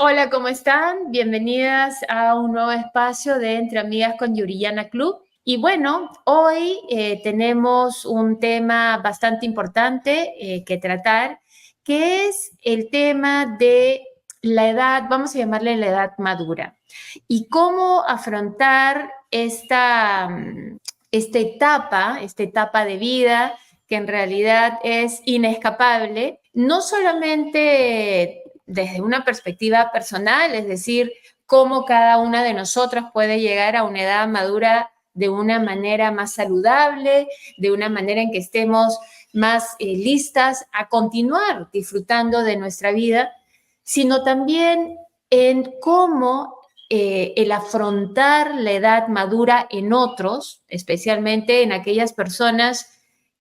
Hola, ¿cómo están? Bienvenidas a un nuevo espacio de Entre Amigas con Yuriyana Club. Y bueno, hoy tenemos un tema bastante importante que tratar, que es el tema de la edad, vamos a llamarle la edad madura, y cómo afrontar esta etapa de vida que en realidad es inescapable, no solamente desde una perspectiva personal, es decir, cómo cada una de nosotras puede llegar a una edad madura de una manera más saludable, de una manera en que estemos más listas a continuar disfrutando de nuestra vida, sino también en cómo el afrontar la edad madura en otros, especialmente en aquellas personas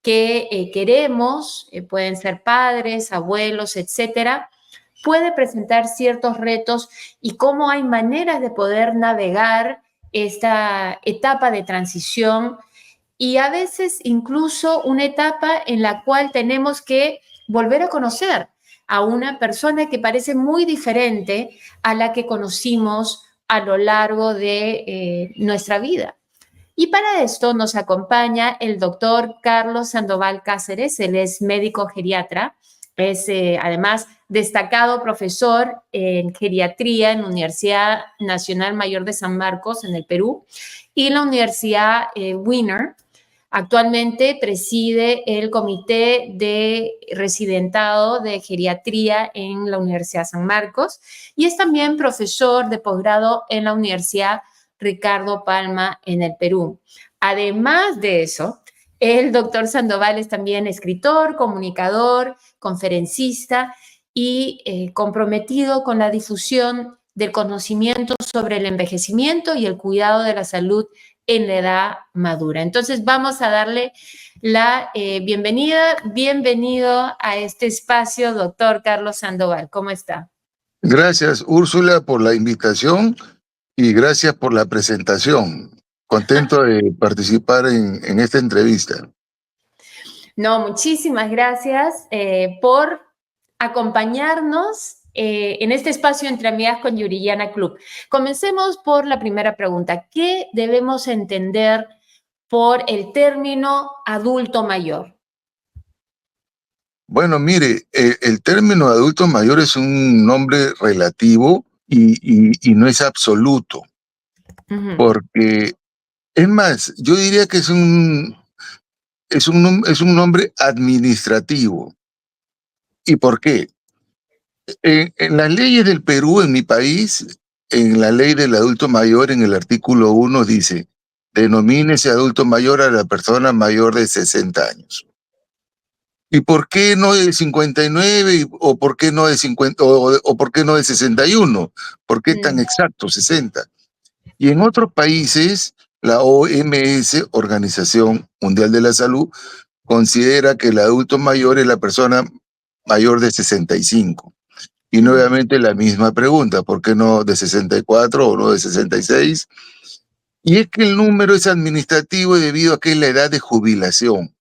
que queremos, pueden ser padres, abuelos, etcétera, puede presentar ciertos retos y cómo hay maneras de poder navegar esta etapa de transición y a veces incluso una etapa en la cual tenemos que volver a conocer a una persona que parece muy diferente a la que conocimos a lo largo de nuestra vida. Y para esto nos acompaña el doctor Carlos Sandoval Cáceres. Él es médico geriatra, es además destacado profesor en geriatría en la Universidad Nacional Mayor de San Marcos en el Perú y la Universidad Wiener. Actualmente preside el Comité de Residentado de Geriatría en la Universidad San Marcos y es también profesor de posgrado en la Universidad Ricardo Palma en el Perú. Además de eso, el doctor Sandoval es también escritor, comunicador, conferencista y comprometido con la difusión del conocimiento sobre el envejecimiento y el cuidado de la salud en la edad madura. Entonces vamos a darle la bienvenida. Bienvenido a este espacio, doctor Carlos Sandoval. ¿Cómo está? Gracias, Úrsula, por la invitación y gracias por la presentación. Contento de participar en esta entrevista. No, muchísimas gracias por acompañarnos en este espacio Entre Amigas con Yuriyana Club. Comencemos por la primera pregunta. ¿Qué debemos entender por el término adulto mayor? Bueno, mire, el término adulto mayor es un nombre relativo y no es absoluto, porque, es más, yo diría que es un nombre administrativo. ¿Y por qué? En las leyes del Perú, en mi país, en la ley del adulto mayor, en el artículo 1 dice, denomínese adulto mayor a la persona mayor de 60 años. ¿Y por qué no de 59 o por qué no de 50 o por qué no de 61? ¿Por qué tan exacto 60? Y en otros países, la OMS, Organización Mundial de la Salud, considera que el adulto mayor es la persona mayor de 65. Y nuevamente la misma pregunta, ¿por qué no de 64 o no de 66? Y es que el número es administrativo debido a que es la edad de jubilación.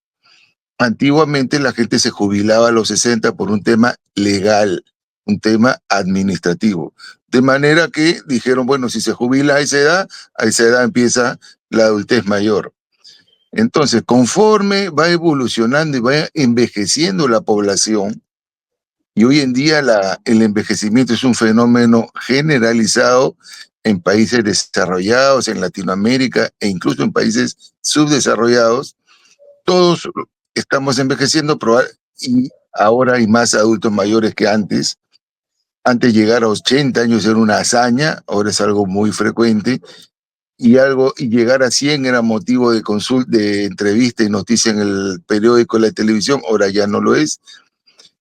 Antiguamente la gente se jubilaba a los 60 por un tema legal, un tema administrativo. De manera que dijeron, bueno, si se jubila a esa edad empieza la adultez mayor. Entonces, conforme va evolucionando y va envejeciendo la población, y hoy en día el envejecimiento es un fenómeno generalizado en países desarrollados, en Latinoamérica e incluso en países subdesarrollados, todos estamos envejeciendo y ahora hay más adultos mayores que antes. Antes llegar a 80 años era una hazaña, ahora es algo muy frecuente, y llegar a 100 era motivo de consulta, de entrevista y noticia en el periódico y la televisión, ahora ya no lo es.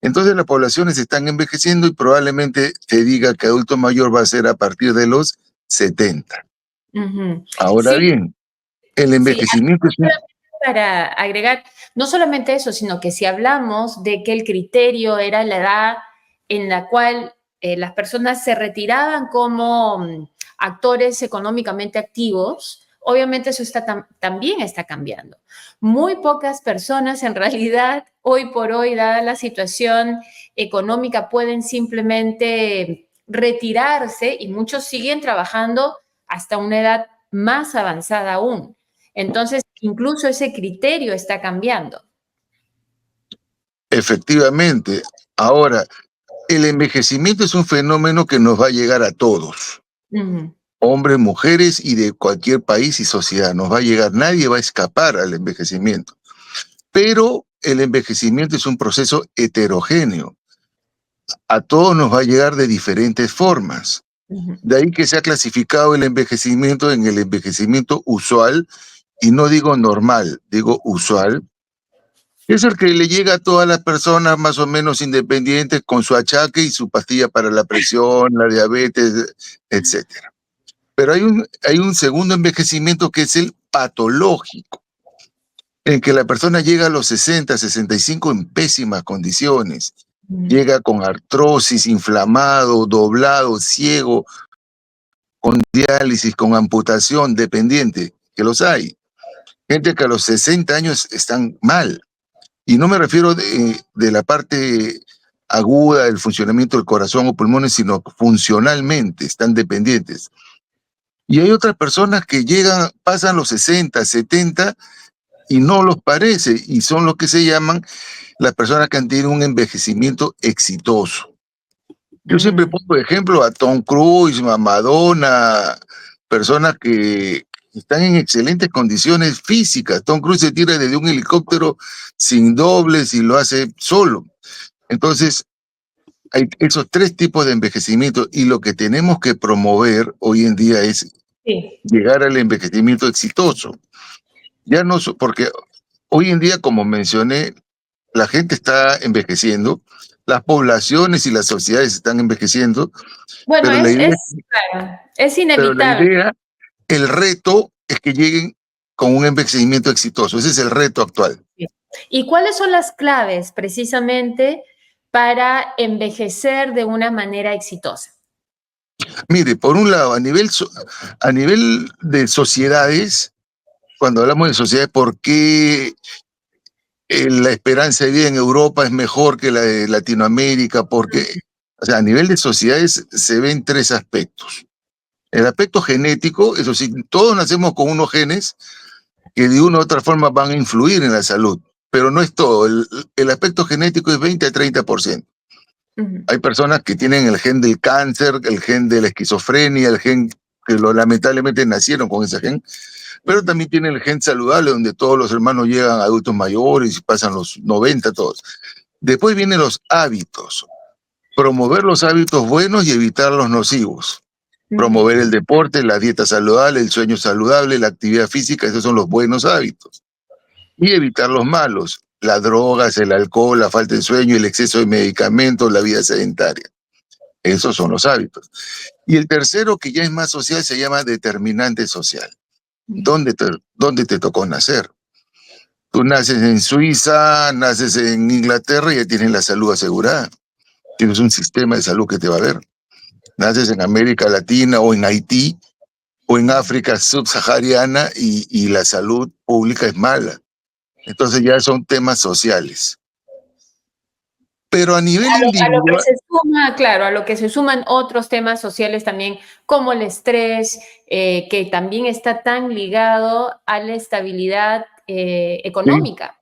Entonces las poblaciones están envejeciendo y probablemente te diga que adulto mayor va a ser a partir de los 70. Ahora Sí, bien, el sí, envejecimiento es para agregar, no solamente eso, sino que si hablamos de que el criterio era la edad en la cual las personas se retiraban como actores económicamente activos obviamente eso también está cambiando. Muy pocas personas en realidad, hoy por hoy, dada la situación económica, pueden simplemente retirarse y muchos siguen trabajando hasta una edad más avanzada aún. Entonces, incluso ese criterio está cambiando. Efectivamente. Ahora, el envejecimiento es un fenómeno que nos va a llegar a todos. Hombres, mujeres y de cualquier país y sociedad. Nos va a llegar, nadie va a escapar al envejecimiento. Pero el envejecimiento es un proceso heterogéneo. A todos nos va a llegar de diferentes formas. De ahí que se ha clasificado el envejecimiento en el envejecimiento usual, y no digo normal, digo usual. Es el que le llega a todas las personas más o menos independientes con su achaque y su pastilla para la presión, la diabetes, etcétera. Pero hay un segundo envejecimiento que es el patológico, en que la persona llega a los 60, 65 en pésimas condiciones. Llega con artrosis, inflamado, doblado, ciego, con diálisis, con amputación, dependiente, que los hay. Gente que a los 60 años están mal. Y no me refiero de la parte aguda del funcionamiento del corazón o pulmones, sino funcionalmente, están dependientes. Y hay otras personas que llegan, pasan los 60, 70 y no los parece, y son los que se llaman las personas que han tenido un envejecimiento exitoso. Yo siempre pongo de ejemplo a Tom Cruise, a Madonna, personas que están en excelentes condiciones físicas. Tom Cruise se tira desde un helicóptero sin dobles y lo hace solo. Entonces, hay esos tres tipos de envejecimiento, y lo que tenemos que promover hoy en día es llegar al envejecimiento exitoso. Ya no, porque hoy en día, como mencioné, la gente está envejeciendo, las poblaciones y las sociedades están envejeciendo. Bueno, Pero la idea, claro, es pero la inevitable. idea, el reto es que lleguen con un envejecimiento exitoso. Ese es el reto actual. ¿Y cuáles son las claves precisamente para envejecer de una manera exitosa? Mire, por un lado, a nivel de sociedades, cuando hablamos de sociedades, ¿por qué la esperanza de vida en Europa es mejor que la de Latinoamérica? Porque, o sea, a nivel de sociedades se ven tres aspectos. El aspecto genético, eso sí, todos nacemos con unos genes que de una u otra forma van a influir en la salud, pero no es todo. El aspecto genético es 20 a 30%. Hay personas que tienen el gen del cáncer, el gen de la esquizofrenia, el gen que lamentablemente nacieron con ese gen, pero también tienen el gen saludable, donde todos los hermanos llegan a adultos mayores y pasan los 90 todos. Después vienen los hábitos. Promover los hábitos buenos y evitar los nocivos. Promover el deporte, la dieta saludable, el sueño saludable, la actividad física, esos son los buenos hábitos. Y evitar los malos, las drogas, el alcohol, la falta de sueño, el exceso de medicamentos, la vida sedentaria. Esos son los hábitos. Y el tercero, que ya es más social, se llama determinante social. ¿Dónde te tocó nacer? Tú naces en Suiza, naces en Inglaterra y ya tienes la salud asegurada. Tienes un sistema de salud que te va a ver. Naces en América Latina o en Haití o en África subsahariana y la salud pública es mala. Entonces ya son temas sociales. Pero a nivel individual... A lo que se suma, claro, a lo que se suman otros temas sociales también, como el estrés, que también está tan ligado a la estabilidad económica,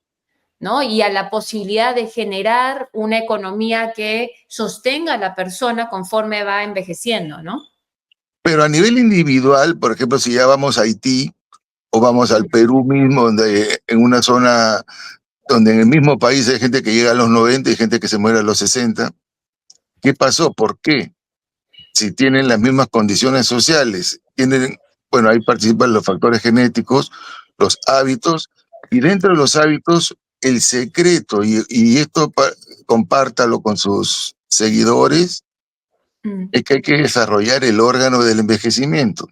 ¿no? Y a la posibilidad de generar una economía que sostenga a la persona conforme va envejeciendo, ¿no? Pero a nivel individual, por ejemplo, si ya vamos a Haití o vamos al Perú mismo, donde en una zona donde en el mismo país hay gente que llega a los 90 y gente que se muere a los 60, ¿qué pasó? ¿Por qué? Si tienen las mismas condiciones sociales, bueno, ahí participan los factores genéticos, los hábitos, y dentro de los hábitos, el secreto, y esto compártalo con sus seguidores, es que hay que desarrollar el órgano del envejecimiento.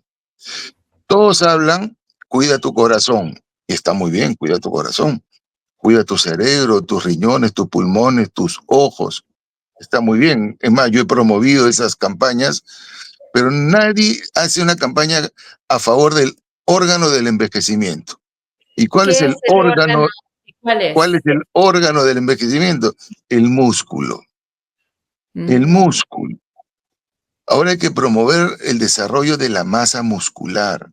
Todos hablan, cuida tu corazón, y está muy bien, cuida tu corazón, cuida tu cerebro, tus riñones, tus pulmones, tus ojos, está muy bien. Es más, yo he promovido esas campañas, pero nadie hace una campaña a favor del órgano del envejecimiento. ¿Y cuál es ¿Qué el es el órgano? órgano? ¿Cuál ¿Cuál es? es el órgano del envejecimiento? El músculo. El Mm, músculo. Ahora hay que promover el desarrollo de la masa muscular.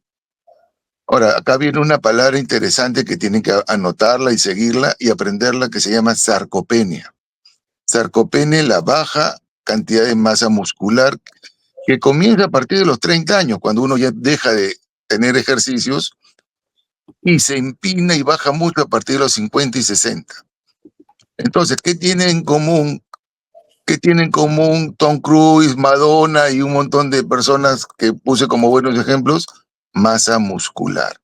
Ahora, acá viene una palabra interesante que tienen que anotarla y seguirla y aprenderla, que se llama sarcopenia. Sarcopenia, la baja cantidad de masa muscular que comienza a partir de los 30 años, cuando uno ya deja de tener ejercicios y se empina y baja mucho a partir de los 50 y 60. Entonces, ¿qué tienen en común? ¿Qué tienen en común Tom Cruise, Madonna y un montón de personas que puse como buenos ejemplos? Masa muscular.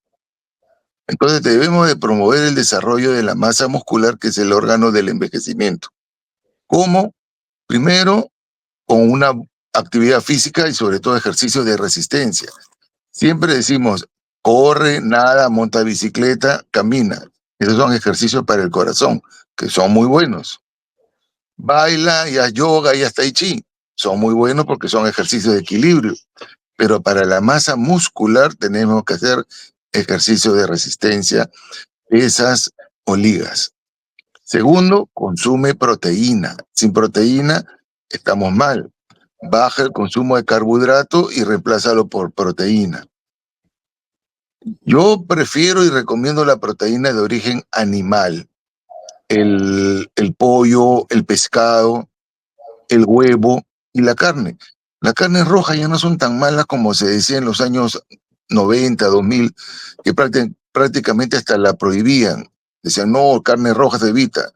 Entonces debemos de promover el desarrollo de la masa muscular, que es el órgano del envejecimiento. ¿Cómo? Primero, con una actividad física y sobre todo ejercicio de resistencia. Siempre decimos, corre, nada, monta bicicleta, camina. Esos son ejercicios para el corazón, que son muy buenos. Baila y haz yoga y haz tai chi. Son muy buenos porque son ejercicios de equilibrio. Pero para la masa muscular tenemos que hacer ejercicio de resistencia, pesas o ligas. Segundo, consume proteína. Sin proteína estamos mal. Baja el consumo de carbohidrato y reemplázalo por proteína. Yo prefiero y recomiendo la proteína de origen animal. El pollo, el pescado, el huevo y la carne. Las carnes rojas ya no son tan malas como se decía en los años 90, 2000, que prácticamente hasta la prohibían. Decían, no, carne roja se evita.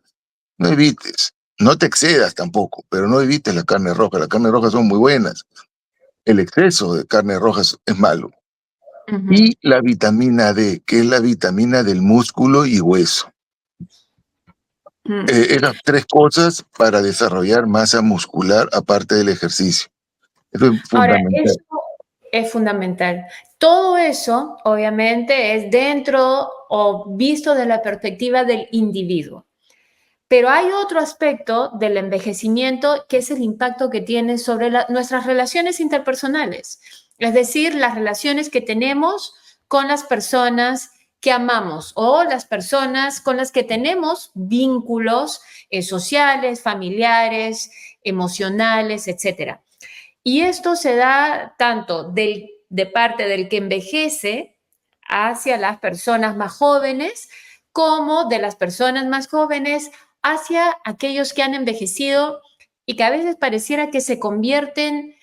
No evites, no te excedas tampoco, pero no evites la carne roja. Las carnes rojas son muy buenas. El exceso de carne roja es malo. ujú. Y la vitamina D, que es la vitamina del músculo y hueso. Mm. Esas tres cosas para desarrollar masa muscular aparte del ejercicio. Eso es Ahora, fundamental. eso es fundamental. Todo eso, obviamente, es dentro o visto desde la perspectiva del individuo. Pero hay otro aspecto del envejecimiento que es el impacto que tiene sobre nuestras relaciones interpersonales, es decir, las relaciones que tenemos con las personas que amamos o las personas con las que tenemos vínculos sociales, familiares, emocionales, etcétera. Y esto se da tanto de parte del que envejece hacia las personas más jóvenes, como de las personas más jóvenes hacia aquellos que han envejecido y que a veces pareciera que se convierten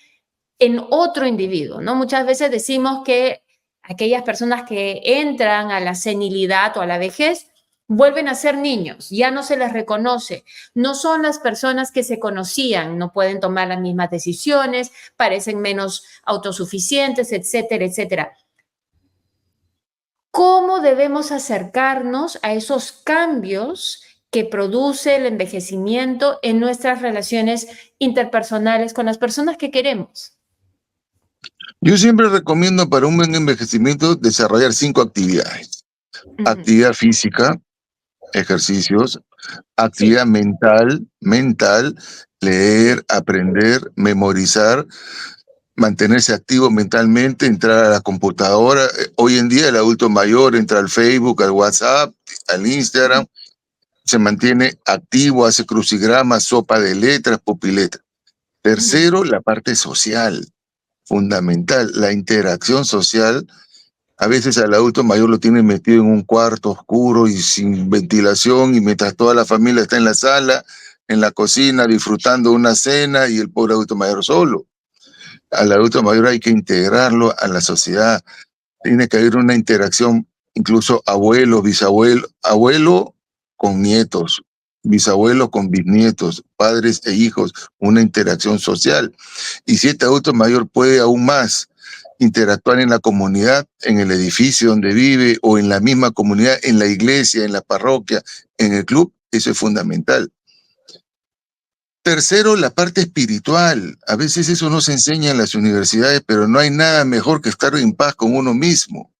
en otro individuo, ¿no? Muchas veces decimos que aquellas personas que entran a la senilidad o a la vejez vuelven a ser niños, ya no se les reconoce, no son las personas que se conocían, no pueden tomar las mismas decisiones, parecen menos autosuficientes, etcétera, etcétera. ¿Cómo debemos acercarnos a esos cambios que produce el envejecimiento en nuestras relaciones interpersonales con las personas que queremos? Yo siempre recomiendo para un buen envejecimiento desarrollar 5 actividades. Ujú. Actividad física, ejercicios, Sí. actividad mental, leer, aprender, memorizar, mantenerse activo mentalmente, entrar a la computadora. Hoy en día el adulto mayor entra al Facebook, al WhatsApp, al Instagram, se mantiene activo, hace crucigramas, sopa de letras, pupiletas. Ujú. Tercero, la parte social, fundamental, la interacción social. A veces al adulto mayor lo tienen metido en un cuarto oscuro y sin ventilación, y mientras toda la familia está en la sala, en la cocina, disfrutando una cena, y el pobre adulto mayor solo. Al adulto mayor hay que integrarlo a la sociedad. Tiene que haber una interacción, incluso abuelo, bisabuelo, abuelo con nietos, bisabuelo con bisnietos, padres e hijos, una interacción social. Y si este adulto mayor puede aún más interactuar en la comunidad, en el edificio donde vive o en la misma comunidad, en la iglesia, en la parroquia, en el club, eso es fundamental. Tercero, la parte espiritual. A veces eso no se enseña en las universidades, pero no hay nada mejor que estar en paz con uno mismo,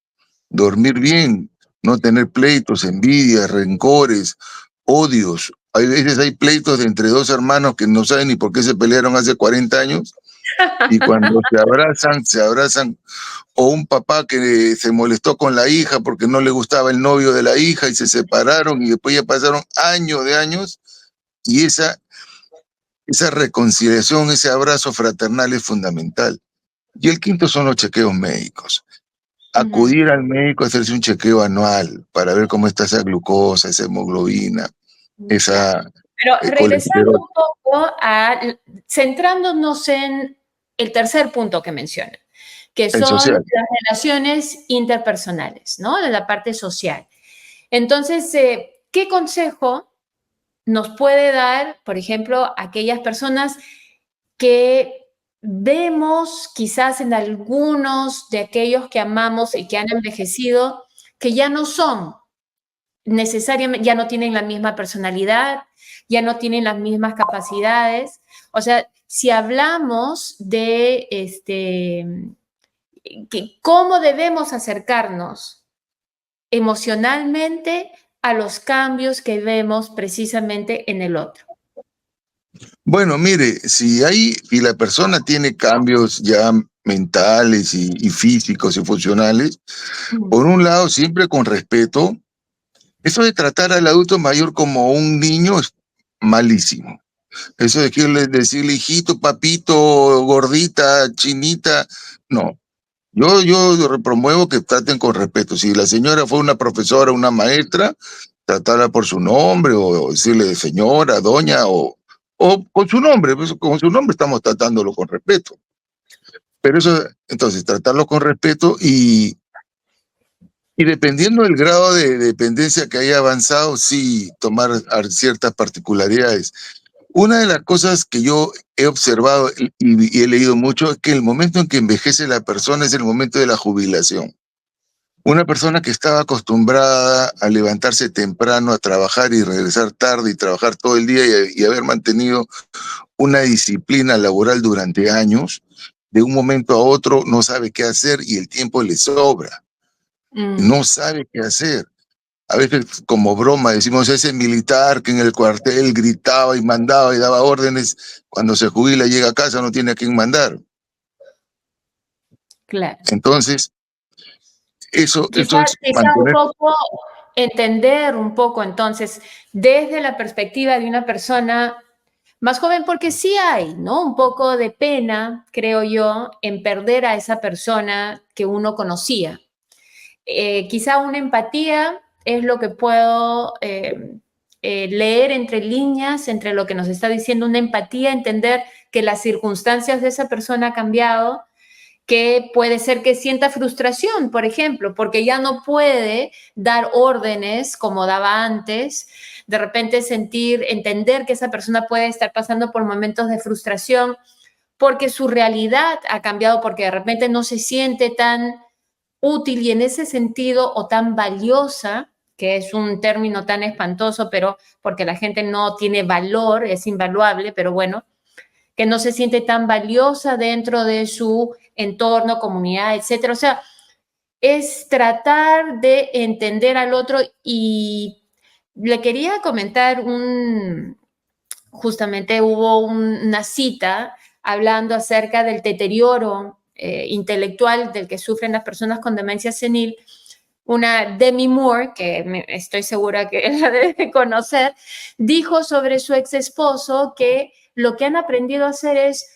dormir bien, no tener pleitos, envidias, rencores, odios. Hay veces hay pleitos de entre dos hermanos que no saben ni por qué se pelearon hace 40 años Y cuando se abrazan, o un papá que se molestó con la hija porque no le gustaba el novio de la hija y se separaron y después ya pasaron años de años y esa reconciliación, ese abrazo fraternal es fundamental. Y el quinto son los chequeos médicos. Ujú. Acudir al médico a hacerse un chequeo anual para ver cómo está esa glucosa, esa hemoglobina, Claro. esa Pero regresando colesterol, un poco centrándonos en el tercer punto que menciona, que el son social. las relaciones interpersonales, ¿no? De la parte social. Entonces, ¿qué consejo nos puede dar, por ejemplo, a aquellas personas que vemos quizás en algunos de aquellos que amamos y que han envejecido, que ya no son necesariamente, ya no tienen la misma personalidad, ya no tienen las mismas capacidades? O sea, si hablamos de cómo debemos acercarnos emocionalmente a los cambios que vemos precisamente en el otro. Bueno, mire, si la persona tiene cambios ya mentales y físicos y funcionales, por un lado, siempre con respeto, eso de tratar al adulto mayor como un niño es malísimo. Eso de decirle hijito, papito, gordita, chinita, no. Yo promuevo que traten con respeto. Si la señora fue una profesora, una maestra, tratarla por su nombre o decirle señora, doña o con su nombre. Pues, con su nombre estamos tratándolo con respeto. Pero eso, entonces, tratarlo con respeto y dependiendo del grado de dependencia que haya avanzado, sí, tomar ciertas particularidades. Una de las cosas que yo he observado y he leído mucho es que el momento en que envejece la persona es el momento de la jubilación. Una persona que estaba acostumbrada a levantarse temprano, a trabajar y regresar tarde y trabajar todo el día y haber mantenido una disciplina laboral durante años, de un momento a otro no sabe qué hacer y el tiempo le sobra. Mm, No sabe qué hacer. A veces como broma decimos ese militar que en el cuartel gritaba y mandaba y daba órdenes, cuando se jubila llega a casa no tiene a quién mandar. claro. Entonces, eso es Quizá un mantener. poco entender un poco entonces desde la perspectiva de una persona más joven, porque sí hay, ¿no? Un poco de pena, creo yo, en perder a esa persona que uno conocía. Quizá una empatía es lo que puedo leer entre líneas, entre lo que nos está diciendo una empatía, entender que las circunstancias de esa persona han cambiado, que puede ser que sienta frustración, por ejemplo, porque ya no puede dar órdenes como daba antes, de repente entender que esa persona puede estar pasando por momentos de frustración porque su realidad ha cambiado, porque de repente no se siente tan útil y en ese sentido o tan valiosa, que es un término tan espantoso, pero porque la gente no tiene valor, es invaluable, pero bueno, que no se siente tan valiosa dentro de su entorno, comunidad, etcétera. O sea, es tratar de entender al otro y le quería comentar justamente hubo una cita hablando acerca del deterioro intelectual del que sufren las personas con demencia senil. Una Demi Moore, que estoy segura que la debe conocer, dijo sobre su ex esposo que lo que han aprendido a hacer es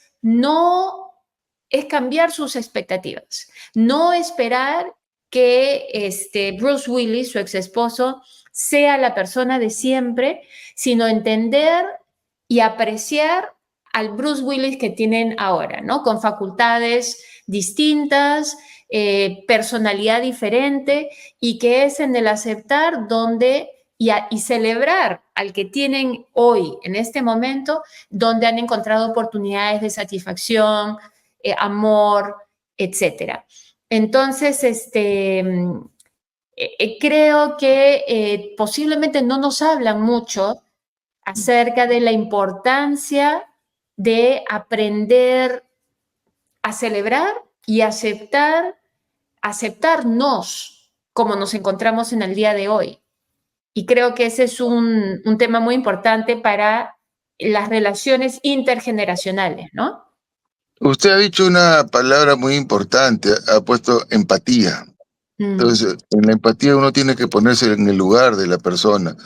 cambiar sus expectativas, no esperar que Bruce Willis, su ex esposo, sea la persona de siempre, sino entender y apreciar al Bruce Willis que tienen ahora, ¿no? Con facultades distintas, personalidad diferente, y que es en el aceptar y celebrar al que tienen hoy, en este momento, donde han encontrado oportunidades de satisfacción, amor, etcétera. Entonces, creo que posiblemente no nos hablan mucho acerca de la importancia de aprender a celebrar y aceptarnos como nos encontramos en el día de hoy. Y creo que ese es un tema muy importante para las relaciones intergeneracionales, ¿no? Usted ha dicho una palabra muy importante, ha puesto empatía. Mm, Entonces, en la empatía uno tiene que ponerse en el lugar de la persona.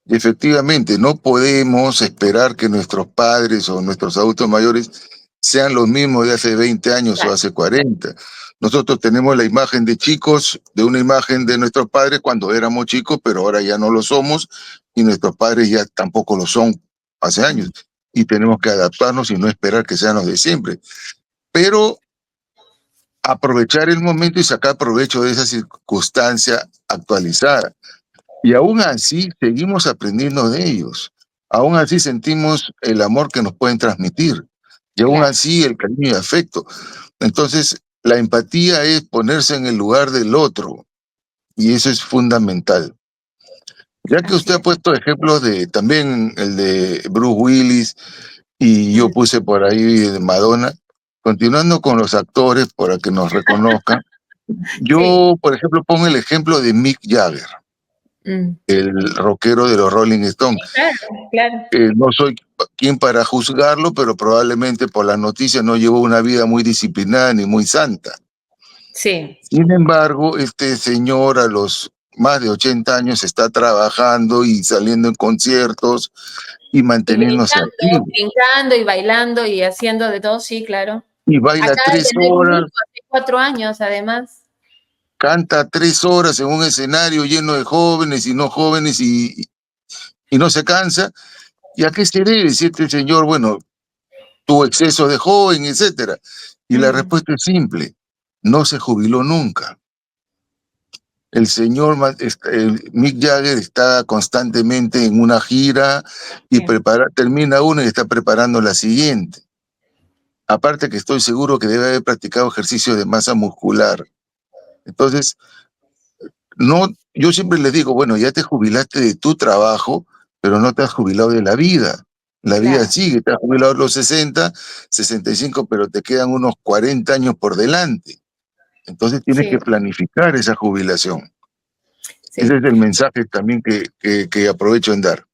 Y efectivamente, no podemos esperar que nuestros padres o nuestros adultos mayores sean los mismos de hace 20 años o claro, hace 40. Nosotros tenemos la imagen de chicos, de una imagen de nuestros padres cuando éramos chicos, pero ahora ya no lo somos y nuestros padres ya tampoco lo son hace mm, años. Y tenemos que adaptarnos y no esperar que sean los de siempre. Pero aprovechar el momento y sacar provecho de esa circunstancia actualizada. Y aún así seguimos aprendiendo de ellos. Aún así sentimos el amor que nos pueden transmitir. Y aún claro, así el cariño y afecto. Entonces, la empatía es ponerse en el lugar del otro. Y eso es fundamental. Ya que así usted ha es. puesto ejemplos de también el de Bruce Willis y yo Mm, puse por ahí de Madonna, continuando con los actores para que nos reconozcan. sí, Yo, por ejemplo, pongo el ejemplo de Mick Jagger, mm, el rockero de los Rolling Stones. claro, claro. No soy quien para juzgarlo, pero probablemente por las noticias no llevó una vida muy disciplinada ni muy santa. Sí, Sin embargo, este señor a los más de 80 años está trabajando y saliendo en conciertos y y manteniéndose activo. brincando y bailando y haciando de todo, sí, claro. Y baila Acaba de tres tener un horas, hijo hace 4 años, además. canta 3 horas en un escenario lleno de jóvenes y no jóvenes y no se cansa. ¿Y a qué se debe si este señor, bueno, tuvo exceso de joven, etcétera? Y la Mm, respuesta es simple, no se jubiló nunca. El señor Mick Jagger está constantemente en una gira y sí, termina una y está preparando la siguiente. Aparte que estoy seguro que debe haber practicado ejercicio de masa muscular. Entonces, no, yo siempre les digo, bueno, ya te jubilaste de tu trabajo, pero no te has jubilado de la vida. La vida claro, sigue, te has jubilado a los 60, 65, pero te quedan unos 40 años por delante. Entonces tienes sí, que planificar esa jubilación. Ese sí. es el mensaje también que aprovecho en dar.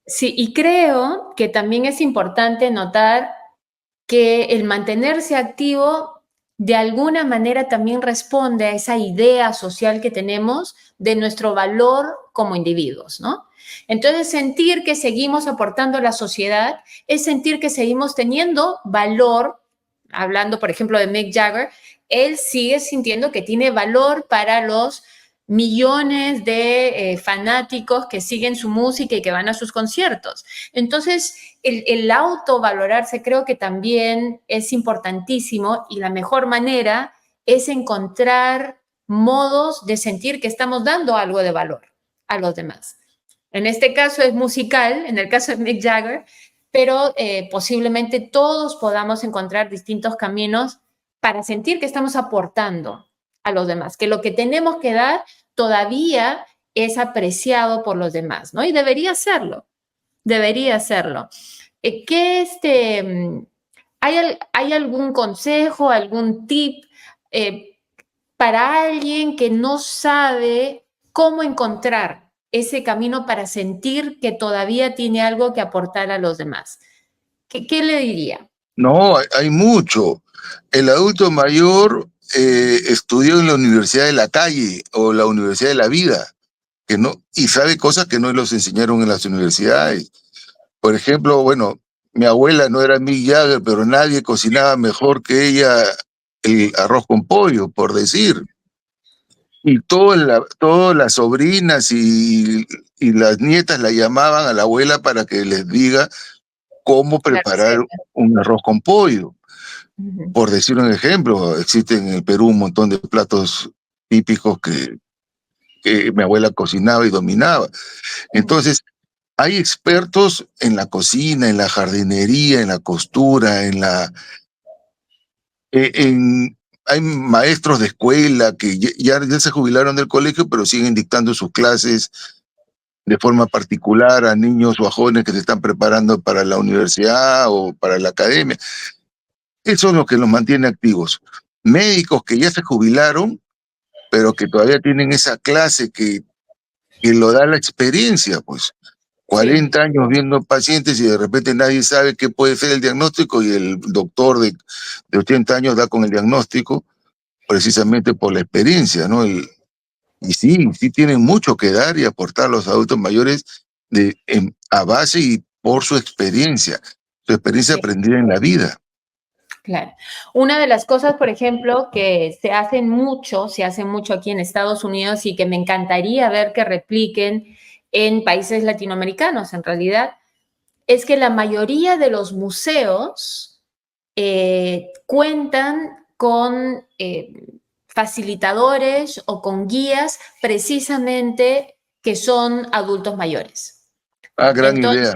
Sí, y creo que también es importante notar que el mantenerse activo de alguna manera también responde a esa idea social que tenemos de nuestro valor como individuos, ¿no? Entonces, sentir que seguimos aportando a la sociedad es sentir que seguimos teniendo valor, hablando, por ejemplo, de Mick Jagger, él sigue sintiendo que tiene valor para los millones de fanáticos que siguen su música y que van a sus conciertos. Entonces, el autovalorarse creo que también es importantísimo y la mejor manera es encontrar modos de sentir que estamos dando algo de valor a los demás. En este caso es musical, en el caso de Mick Jagger, pero posiblemente todos podamos encontrar distintos caminos para sentir que estamos aportando a los demás, que lo que tenemos que dar todavía es apreciado por los demás, ¿no? Y debería hacerlo. ¿Qué hay algún consejo, algún tip eh, para alguien que no sabe cómo encontrar ese camino para sentir que todavía tiene algo que aportar a los demás? ¿Qué le diría? No, hay mucho. El adulto mayor estudió en la Universidad de la Calle o la Universidad de la Vida, que no, y sabe cosas que no los enseñaron en las universidades. Por ejemplo, bueno, mi abuela no era Mick Jagger, pero nadie cocinaba mejor que ella el arroz con pollo, por decir. Y todas las sobrinas y las nietas la llamaban a la abuela para que les diga cómo La preparar receta. un arroz con pollo. Ujú, Por decir un ejemplo, existen en el Perú un montón de platos típicos que mi abuela cocinaba y dominaba. ujú, Entonces, hay expertos en la cocina, en la jardinería, en la costura, hay maestros de escuela que ya se jubilaron del colegio, pero siguen dictando sus clases de forma particular a niños o a jóvenes que se están preparando para la universidad o para la academia. Eso es lo que los mantiene activos. Médicos que ya se jubilaron, pero que todavía tienen esa clase que lo da la experiencia, pues. Sí, 40 años viendo pacientes y de repente nadie sabe qué puede ser el diagnóstico y el doctor de 80 años da con el diagnóstico precisamente por la experiencia, ¿no? Y sí, sí tienen mucho que dar y aportar los adultos mayores a base y por su experiencia sí. aprendida en la vida. Claro. Una de las cosas, por ejemplo, que se hacen mucho aquí en Estados Unidos y que me encantaría ver que repliquen en países latinoamericanos, en realidad, es que la mayoría de los museos cuentan con facilitadores o con guías precisamente que son adultos mayores. Ah, gran Entonces, idea.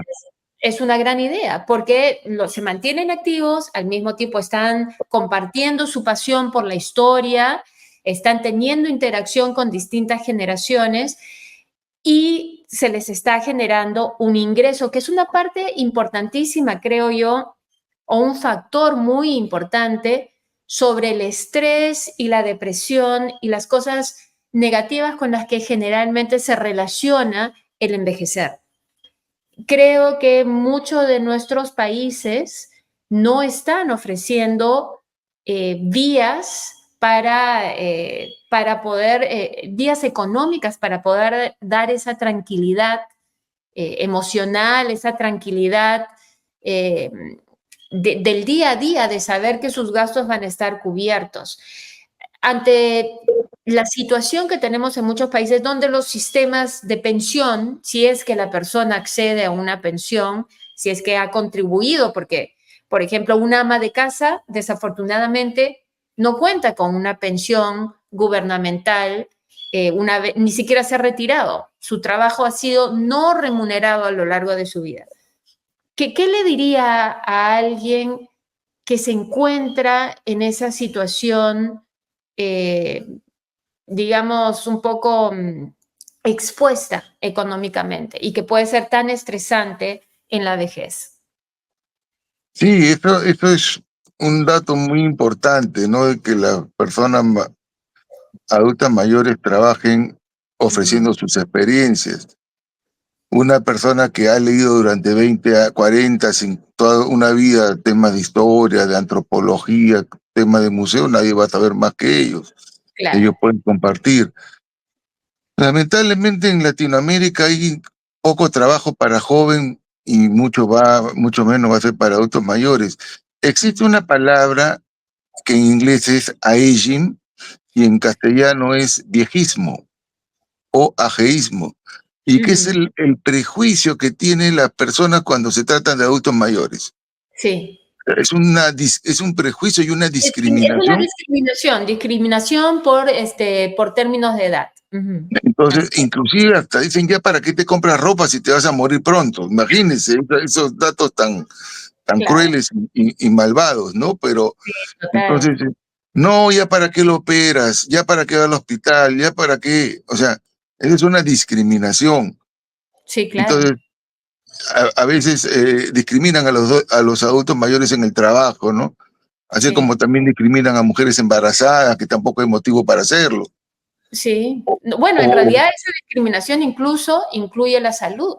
es una gran idea porque se mantienen activos, al mismo tiempo están compartiendo su pasión por la historia, están teniendo interacción con distintas generaciones y se les está generando un ingreso, que es una parte importantísima, creo yo, o un factor muy importante sobre el estrés y la depresión y las cosas negativas con las que generalmente se relaciona el envejecer. Creo que muchos de nuestros países no están ofreciendo vías para poder, vías económicas para poder dar esa tranquilidad emocional, esa tranquilidad eh, del día a día, de saber que sus gastos van a estar cubiertos. Ante la situación que tenemos en muchos países donde los sistemas de pensión, si es que la persona accede a una pensión, si es que ha contribuido, porque, por ejemplo, una ama de casa, desafortunadamente, no cuenta con una pensión gubernamental, ni siquiera se ha retirado. Su trabajo ha sido no remunerado a lo largo de su vida. ¿Qué le diría a alguien que se encuentra en esa situación, eh, digamos, un poco expuesta económicamente y que puede ser tan estresante en la vejez? Sí, eso es un dato muy importante, ¿no? De que las personas adultas mayores trabajen Mm, ofreciendo sus experiencias. Una persona que ha leído durante 20 a 40, toda una vida temas de historia, de antropología, temas de museo, nadie va a saber más que ellos. claro, Ellos pueden compartir. Lamentablemente en Latinoamérica hay poco trabajo para joven y mucho menos va a ser para adultos mayores. Existe una palabra que en inglés es aging y en castellano es viejismo o ageísmo, y que es ujú, el prejuicio que tiene la persona cuando se trata de adultos mayores. sí. Es un prejuicio y una Es una discriminación. discriminación por términos de edad. Ujú, Entonces, así es, inclusive hasta dicen ya para qué te compras ropa si te vas a morir pronto. Imagínense esos datos tan claro, crueles y malvados, ¿no? Pero sí, total, entonces, no, ya para qué lo operas, ya para qué va al hospital, ya para qué. O sea, eso es una discriminación. sí, claro, Entonces, a veces discriminan a los adultos mayores en el trabajo, ¿no? Así como sí. también discriminan a mujeres embarazadas, que tampoco hay motivo para hacerlo. Sí. O, No, bueno, en o- realidad esa discriminación incluso incluye la salud.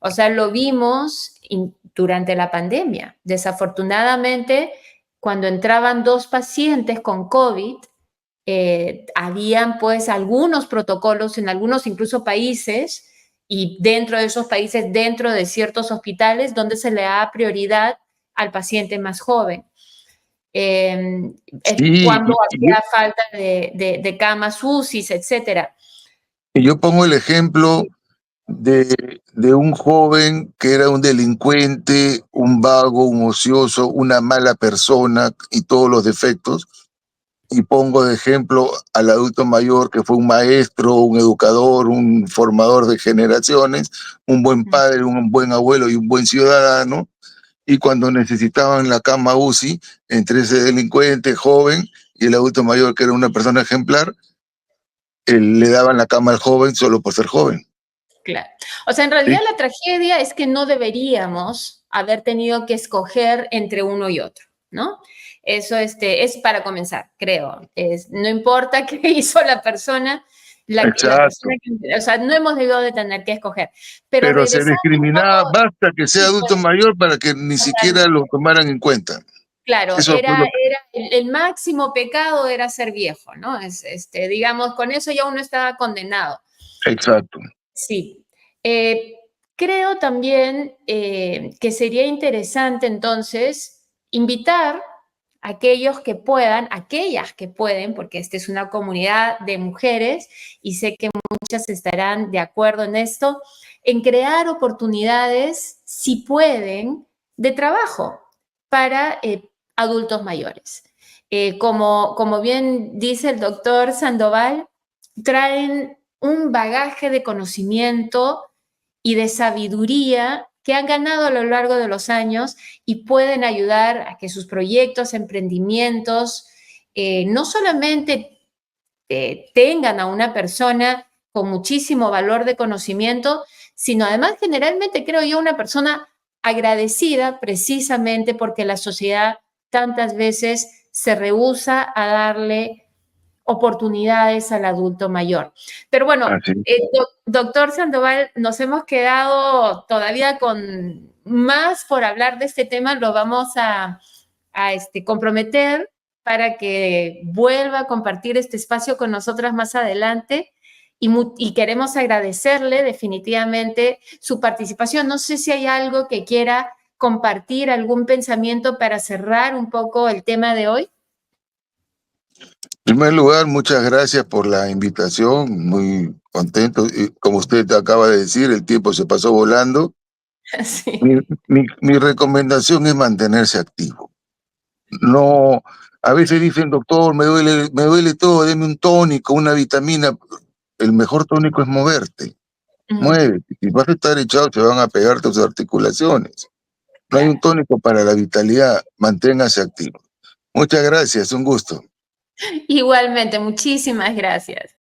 O sea, lo vimos durante la pandemia. Desafortunadamente, cuando entraban dos pacientes con COVID, habían pues algunos protocolos en algunos incluso países y dentro de esos países, dentro de ciertos hospitales, donde se le da prioridad al paciente más joven. sí, Cuando había falta de camas UCIs, etcétera. y yo pongo el ejemplo de un joven que era un delincuente, un vago, un ocioso, una mala persona y todos los defectos. Y pongo de ejemplo al adulto mayor que fue un maestro, un educador, un formador de generaciones, un buen padre, un buen abuelo y un buen ciudadano. Y cuando necesitaban la cama UCI, entre ese delincuente joven y el adulto mayor, que era una persona ejemplar, le daban la cama al joven solo por ser joven. Claro. O sea, en realidad ¿Sí? la tragedia es que no deberíamos haber tenido que escoger entre uno y otro, ¿no? Eso es para comenzar, creo. No importa qué hizo la persona, la Exacto. persona o sea, no hemos debido de tener que escoger. Pero Pero se regresando un discriminaba, poco, basta que sea sí, adulto mayor para que ni siquiera lo tomaran en cuenta. claro, Eso fue lo era el máximo pecado era ser viejo, ¿no? Digamos, con eso ya uno estaba condenado. exacto. Sí. Creo también que sería interesante entonces invitar a aquellos que puedan, aquellas que pueden, porque esta es una comunidad de mujeres y sé que muchas estarán de acuerdo en esto, en crear oportunidades, si pueden, de trabajo para adultos mayores. Como bien dice el doctor Sandoval, traen un bagaje de conocimiento y de sabiduría que han ganado a lo largo de los años y pueden ayudar a que sus proyectos, emprendimientos, no solamente tengan a una persona con muchísimo valor de conocimiento, sino además generalmente creo yo una persona agradecida precisamente porque la sociedad tantas veces se rehúsa a darle oportunidades al adulto mayor. Pero bueno, así. doctor Sandoval, nos hemos quedado todavía con más por hablar de este tema, lo vamos a comprometer para que vuelva a compartir este espacio con nosotras más adelante y queremos agradecerle definitivamente su participación. No sé si hay algo que quiera compartir, algún pensamiento para cerrar un poco el tema de hoy. En primer lugar, muchas gracias por la invitación, muy contento. Y como usted acaba de decir, el tiempo se pasó volando. Sí. Mi recomendación es mantenerse activo. No, a veces dicen, doctor, me duele todo, deme un tónico, una vitamina. El mejor tónico es moverte. Muévete. Si vas a estar echado, te van a pegar tus articulaciones. No hay un Claro. tónico para la vitalidad. Manténgase activo. Muchas gracias, un gusto. Igualmente, muchísimas gracias.